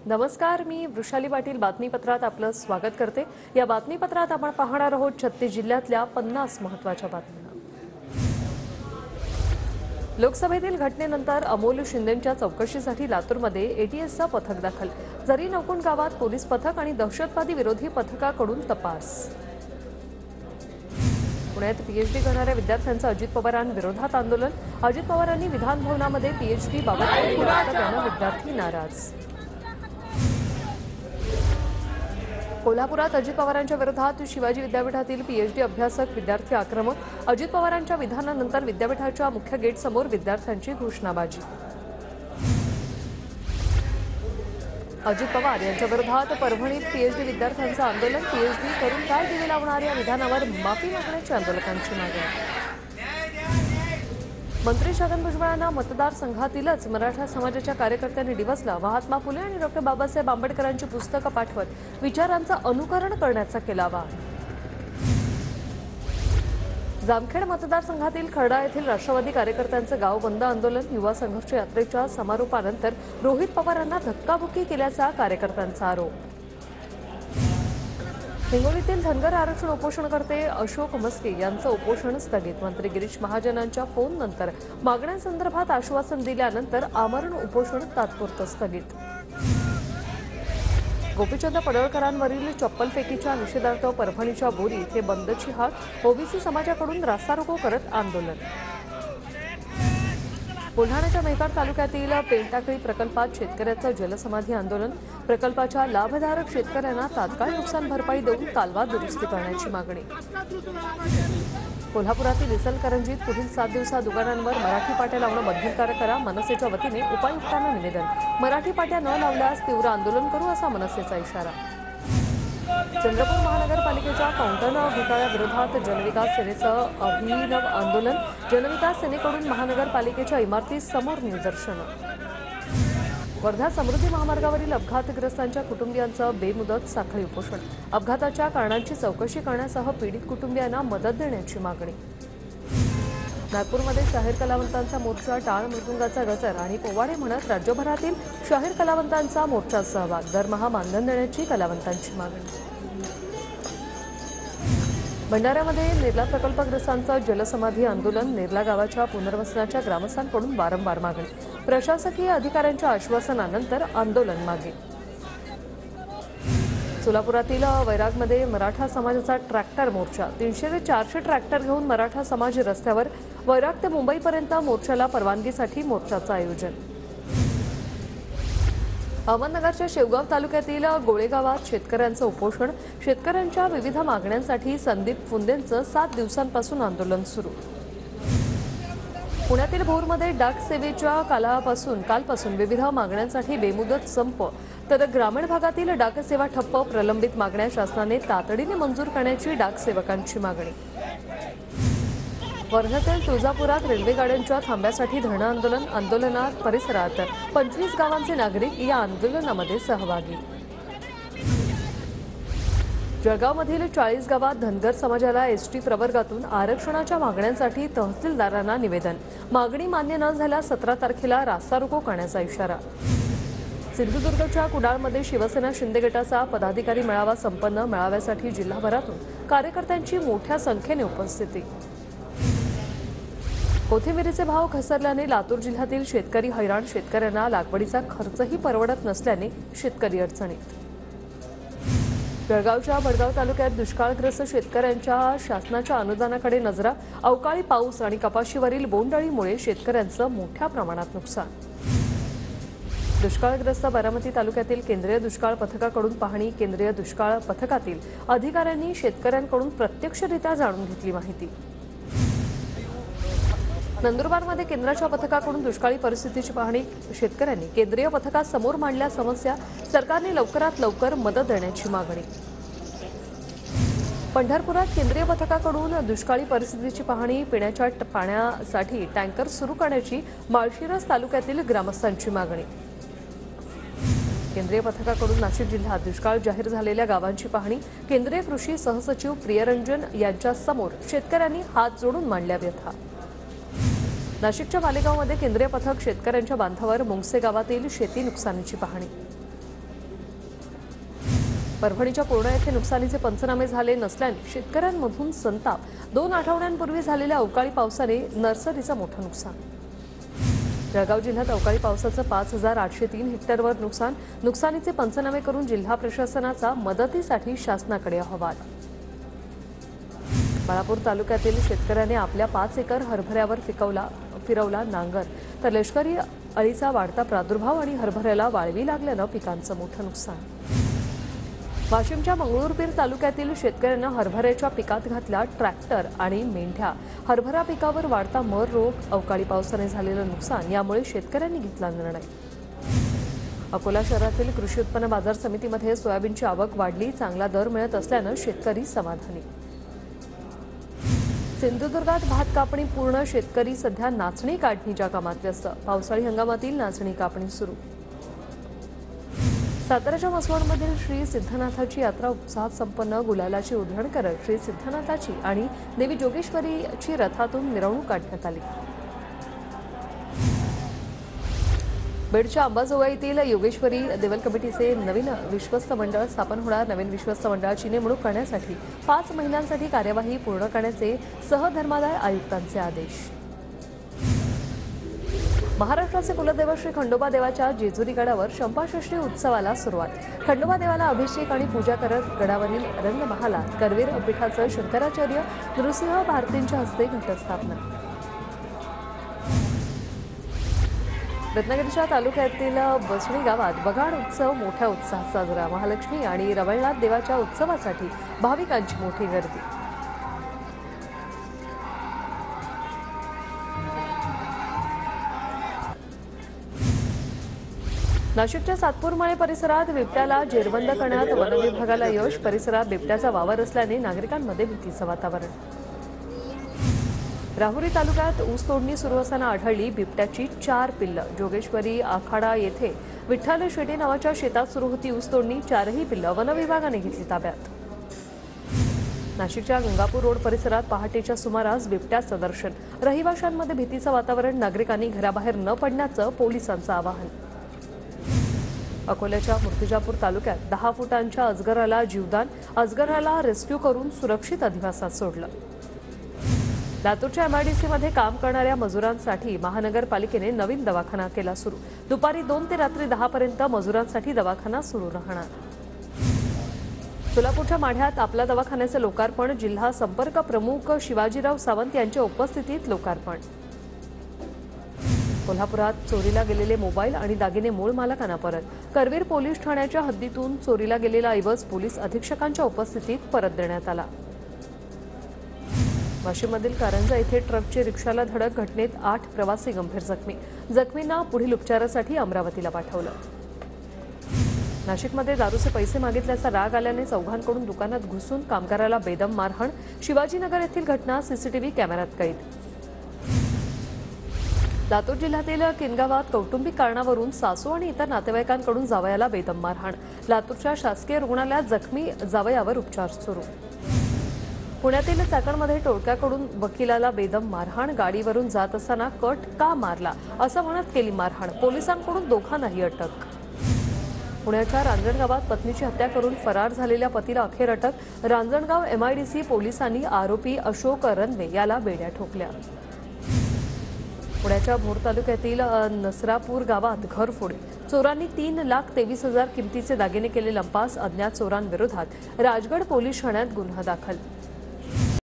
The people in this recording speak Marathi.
नमस्कार, मी वृषाली पाटील बातमीपत्रात आपलं स्वागत करते। या बातमीपत्रात आपण पाहणार आहोत 36 जिल्ह्यातल्या 50 महत्त्वाच्या बातम्या। लोकसभेतील घटनेनंतर अमोल शिंदेंच्या चौकशीसाठी लातूरमध्ये एटीएसचं पथक दाखल। जरी नवकुंड गावात पोलीस पथक आणि दहशतवादी विरोधी पथकाकडून तपास। पुण्यात पीएचडी करणाऱ्या विद्यार्थ्यांचं अजित पवारांविरोधात आंदोलन। अजित पवारांनी विधान भवनामध्ये पीएचडी बाबत वक्तव्यानं विद्यार्थी नाराज। कोल्हापुरात अजित पवारांच्या विरोधात शिवाजी विद्यापीठातील पीएचडी अभ्यासक विद्यार्थी आक्रमक। अजित पवारांच्या विधानानंतर विद्यापीठाच्या मुख्य गेटसमोर विद्यार्थ्यांची घोषणाबाजी। अजित पवार यांच्या विरोधात परभणीत पीएचडी विद्यार्थ्यांचं आंदोलन। पीएचडी करून काय दिवे लावणार या विधानावर माफी मागण्याची आंदोलकांची मागणी। मंत्री छगन भुजबळांना मतदारसंघातीलच मराठा समाजाच्या कार्यकर्त्यांनी डिवचला। महात्मा फुले आणि डॉ. बाबासाहेब आंबेडकरांची पुस्तकं पाठवत विचारांचं अनुकरण करण्याचा केला आवाहन। जामखेड मतदारसंघातील खर्डा येथील राष्ट्रवादी कार्यकर्त्यांचं गाव बंद आंदोलन। युवा संघर्ष यात्रेच्या समारोपानंतर रोहित पवारांना धक्काबुक्की केल्याचा कार्यकर्त्यांचा आरोप। हिंगोलीतील धनगर आरक्षण उपोषणकर्ते अशोक मस्के यांचं उपोषण स्थगित। मंत्री गिरीश महाजनांच्या फोननंतर मागण्यांसंदर्भात आश्वासन दिल्यानंतर आमरण उपोषण तात्पुरतं स्थगित। गोपीचंद पडळकरांवरील चप्पलफेकीच्या निषेधार्थ परभणीच्या बोरी येथे बंदची हाक। ओबीसी समाजाकडून रास्तारोको करत आंदोलन। बुलढाण्याच्या मेहकर तालुक्यातील पेंटाकळी प्रकल्पात शेतकऱ्याचं जलसमाधी आंदोलन। प्रकल्पाच्या लाभधारक शेतकऱ्यांना तात्काळ नुकसान भरपाई देऊन कालवा दुरुस्ती करण्याची मागणी। कोल्हापुरातील इचलकरंजीत पुढील 7 दिवसात दुकानांवर मराठी पाट्या लावणं बंधनकारक करा। मनसेच्या वतीने उपायुक्तांना निवेदन। मराठी पाट्या न लावल्यास तीव्र आंदोलन करू असा मनसेचा इशारा। चंद्रपूर महानगरपालिकेच्या फाउंटन घोटाळ्याविरोधात जनविकास सेनेचं अभिनव आंदोलन। जनविकास सेनेकडून महानगरपालिकेच्या इमारतीसमोर निदर्शनं। वर्धा समृद्धी महामार्गावरील अपघातग्रस्तांच्या कुटुंबियांचं बेमुदत साखळी उपोषण। अपघाताच्या कारणांची चौकशी करण्यासह पीडित कुटुंबियांना मदत देण्याची मागणी। नागपूरमध्ये शाहीर कलावंतांचा मोर्चा। टाळ मृदुंगाचा गजर आणि पोवाडे म्हणत राज्यभरातील शाहीर कलावंतांचा मोर्चात सहभाग। दरमहा मानधन देण्याची कलावंतांची मागणी। भंडाऱ्यामध्ये नेरला प्रकल्पग्रस्तांचं जलसमाधी आंदोलन। नेरला गावाच्या पुनर्वसनाच्या ग्रामस्थांकडून वारंवार मागणी। प्रशासकीय अधिकाऱ्यांच्या आश्वासनानंतर आंदोलन मागे। सोलापुरातील वैरागमध्ये मराठा समाजाचा ट्रॅक्टर मोर्चा। 300 ते 400 ट्रॅक्टर घेऊन मराठा समाज रस्त्यावर। वैराग ते मुंबईपर्यंत मोर्चाला परवानगीसाठी मोर्चाचं आयोजन। अहमदनगरच्या शेवगाव तालुक्यातील गोळेगावात शेतकऱ्यांचं उपोषण। शेतकऱ्यांच्या विविध मागण्यांसाठी संदीप फुंदेंचं 7 दिवसांपासून आंदोलन सुरू। पुण्यातील भोरमध्ये डाक सेवेच्या कालपासून विविध मागण्यांसाठी बेमुदत संप। तर ग्रामीण भागातील डाक सेवा ठप्प। प्रलंबित मागण्या शासनाने तातडीने मंजूर करण्याची डाक सेवकांची मागणी। वर्ध्यातील तुळजापुरात रेल्वे गाड्यांच्या थांब्यासाठी धरणं आंदोलन। आंदोलनात परिसरात 25 गावांचे नागरिक या आंदोलनामध्ये सहभागी। जळगावमधील 40 गावात धनगर समाजाला एसटी प्रवर्गातून आरक्षणाच्या मागण्यांसाठी तहसीलदारांना निवेदन। मागणी मान्य न झाल्यास 17 तारखेला रास्तारोको करण्याचा इशारा। सिंधुदुर्गच्या कुडाळमध्ये शिवसेना शिंदे गटाचा पदाधिकारी मेळावा संपन्न। मेळाव्यासाठी जिल्हाभरातून कार्यकर्त्यांची मोठ्या संख्येने उपस्थिती। कोथिंबिरीचे भाव घसरल्याने लातूर जिल्ह्यातील शेतकरी हैराण। शेतकऱ्यांना लागवडीचा खर्चही परवडत नसल्याने शेतकरी अडचणीत। जळगावच्या भडगाव तालुक्यात दुष्काळग्रस्त शेतकऱ्यांच्या शासनाच्या अनुदानाकडे नजरा। अवकाळी पाऊस आणि कपाशीवरील बोंडअळीमुळे शेतकऱ्यांचं मोठ्या प्रमाणात नुकसान। दुष्काळग्रस्त बारामती तालुक्यातील केंद्रीय दुष्काळ पथकाकडून पाहणी। केंद्रीय दुष्काळ पथकातील अधिकाऱ्यांनी शेतकऱ्यांकडून प्रत्यक्षरित्या जाणून घेतली माहिती। नंदुरबारमध्ये केंद्राच्या पथकाकडून दुष्काळी परिस्थितीची पाहणी। शेतकऱ्यांनी केंद्रीय पथकासमोर मांडल्या समस्या। सरकारने लवकरात लवकर मदत देण्याची मागणी। पंढरपुरात केंद्रीय पथकाकडून दुष्काळी परिस्थितीची पाहणी। पिण्याच्या पाण्यासाठी टँकर सुरू करण्याची माळशिरस तालुक्यातील ग्रामस्थांची मागणी। केंद्रीय पथकाकडून नाशिक जिल्ह्यात दुष्काळ जाहीर झालेल्या गावांची पाहणी। केंद्रीय कृषी सहसचिव प्रियरंजन यांच्या समोर शेतकऱ्यांनी हात जोडून मांडल्या व्यथा। नाशिकच्या मालेगावमध्ये केंद्रीय पथक शेतकऱ्यांच्या बांधावर मुंगसे गावातील शेती नुकसानीची पाहणी। परभणीच्या पूर्णा येथे नुकसानीचे पंचनामे झाले नसल्याने शेतकऱ्यांमधून संताप। 2 आठवड्यांपूर्वी झालेल्या अवकाळी पावसाने नर्सरीचं मोठं नुकसान। जळगाव जिल्ह्यात अवकाळी पावसाचं 5803 हेक्टरवर नुकसानीचे पंचनामे करून जिल्हा प्रशासनाचा मदतीसाठी शासनाकडे अहवाल। बाळापूर तालुक्यातील शेतकऱ्याने आपल्या 5 एकर हरभऱ्यावर फिरवला नांगर, तर लष्करी अळीचा वाढता प्रादुर्भाव आणि हरभऱ्याला वाळवी लागल्यानं पिकांचं मोठं नुकसान। वाशिमच्या मंगरुळपीर तालुक्यातील शेतकऱ्यांना हरभऱ्याच्या पिकात घातला ट्रॅक्टर आणि मेंढ्या। हरभरा पिकावर वाढता मर रोग, अवकाळी पावसाने झालेलं नुकसान यामुळे शेतकऱ्यांनी घेतला निर्णय। अकोला शहरातील कृषी उत्पन्न बाजार समितीमध्ये सोयाबीनची आवक वाढली, चांगला दर मिळत असल्यानं शेतकरी समाधानी। सिंधुदुर्गात भात कापणी पूर्ण, शेतकरी सध्या नाचणी काढणीच्या कामात व्यस्त। पावसाळी हंगामातील नाचणी कापणी सुरू। साताऱ्याच्या म्हसवडमधील श्री सिद्धनाथाची यात्रा उत्साहात संपन्न, गुलालाची उधळण करत श्री सिद्धनाथाची आणि देवी जोगेश्वरीची रथातून मिरवणूक काढण्यात आली। बीडच्या अंबाजोगाईतील योगेश्वरी देवल कमिटीचे नवीन विश्वस्त मंडळ स्थापन होणार। नवीन विश्वस्त मंडळाची नेमणूक करण्यासाठी 5 महिन्यांसाठी कार्यवाही पूर्ण करण्याचे सहधर्मादाय आयुक्तांचे आदेश। महाराष्ट्राचे कुलदैवत श्री खंडोबा देवाच्या जेजुरी गडावर चंपाषष्ठी उत्सवाला सुरुवात। खंडोबा देवाला अभिषेक आणि पूजा करत गडावरील रंगमहालात करवीर पीठाचं शंकराचार्य नृसिंह भारतींच्या हस्ते घटस्थापना। रत्नागिरीच्या तालुक्यातील बसणी गावात बगाड उत्सव मोठ्या उत्साहात साजरा। महालक्ष्मी आणि रवळनाथ देवाच्या उत्सवासाठी भाविकांची मोठी गर्दी। नाशिकच्या सातपूरमाळे परिसरात बिबट्याला जेरबंद करण्यात वन विभागाला यश। परिसरात बिबट्याचा वावर असल्याने नागरिकांमध्ये भीतीचं वातावरण। राहुरी तालुक्यात ऊस तोडणी सुरू असताना आढळली बिबट्याची 4 पिल्लं। जोगेश्वरी आखाडा येथे विठ्ठल शेटे नावाच्या शेतात सुरू होती ऊस तोडणी। 4ही पिल्लं वन विभागाने घेतली ताब्यात। नाशिकच्या गंगापूर रोड परिसरात पहाटेच्या सुमारास बिबट्याचं दर्शन। रहिवाशांमध्ये भीतीचं वातावरण। नागरिकांनी घराबाहेर न पडण्याचं पोलिसांचं आवाहन। अकोल्याच्या मूर्तिजापूर तालुक्यात 10 फुटांच्या अजगराला जीवदान। अजगराला रेस्क्यू करून सुरक्षित अधिवासात सोडलं। लातूरच्या एमआयडीसीमध्ये काम करणाऱ्या मजुरांसाठी महानगरपालिकेने नवीन दवाखाना केला सुरू। दुपारी 2 ते रात्री 10 पर्यंत मजुरांसाठी दवाखाना सुरू राहणार। सोलापूरच्या माढ्यात आपला दवाखान्याचे लोकार्पण। जिल्हा संपर्क प्रमुख शिवाजीराव सावंत यांच्या उपस्थितीत लोकार्पण। कोल्हापुरात चोरीला गेलेले मोबाईल आणि दागिने मूळ मालकांना परत। करवीर पोलीस ठाण्याच्या हद्दीतून चोरीला गेलेला ऐवज पोलीस अधीक्षकांच्या उपस्थितीत परत देण्यात आला। वाशिममधील कारंजा येथे ट्रकची रिक्षाला धडक, घटनेत 8 प्रवासी गंभीर जखमी। जखमींना पुढील उपचारासाठी अमरावतीला पाठवलं। नाशिकमध्ये दारूचे पैसे मागितल्याचा राग आल्याने चौघांकडून दुकानात घुसून कामगाराला बेदम मारहाण। शिवाजीनगर येथील घटना सीसीटीव्ही कॅमेऱ्यात कैद। लातूर जिल्ह्यातील किनगावात कौटुंबिक कारणावरून सासू आणि इतर नातेवाईकांकडून जावयाला बेदम मारहाण। लातूरच्या शासकीय रुग्णालयात जखमी जावयावर उपचार सुरू। पुण्यातील चाकणमध्ये टोळक्याकडून वकिलाला बेदम मारहाण। गाडीवरून जात असताना कट का मारला असं म्हणत केली मारहाण। पोलिसांकडून दोघांनाही अटक। पुण्याच्या रांजणगावात पत्नीची हत्या करून फरार झालेल्या पतीला अखेर अटक। रांजणगाव एमआयडीसी पोलिसांनी आरोपी अशोक रनवे याला बेड्या ठोकल्या। पुण्याच्या भोर तालुक्यातील नसरापूर गावात घरफोड। चोरांनी 3,23,000 किमतीचे दागिने केले लंपास। अज्ञात चोरांविरोधात राजगड पोलीस ठाण्यात गुन्हा दाखल।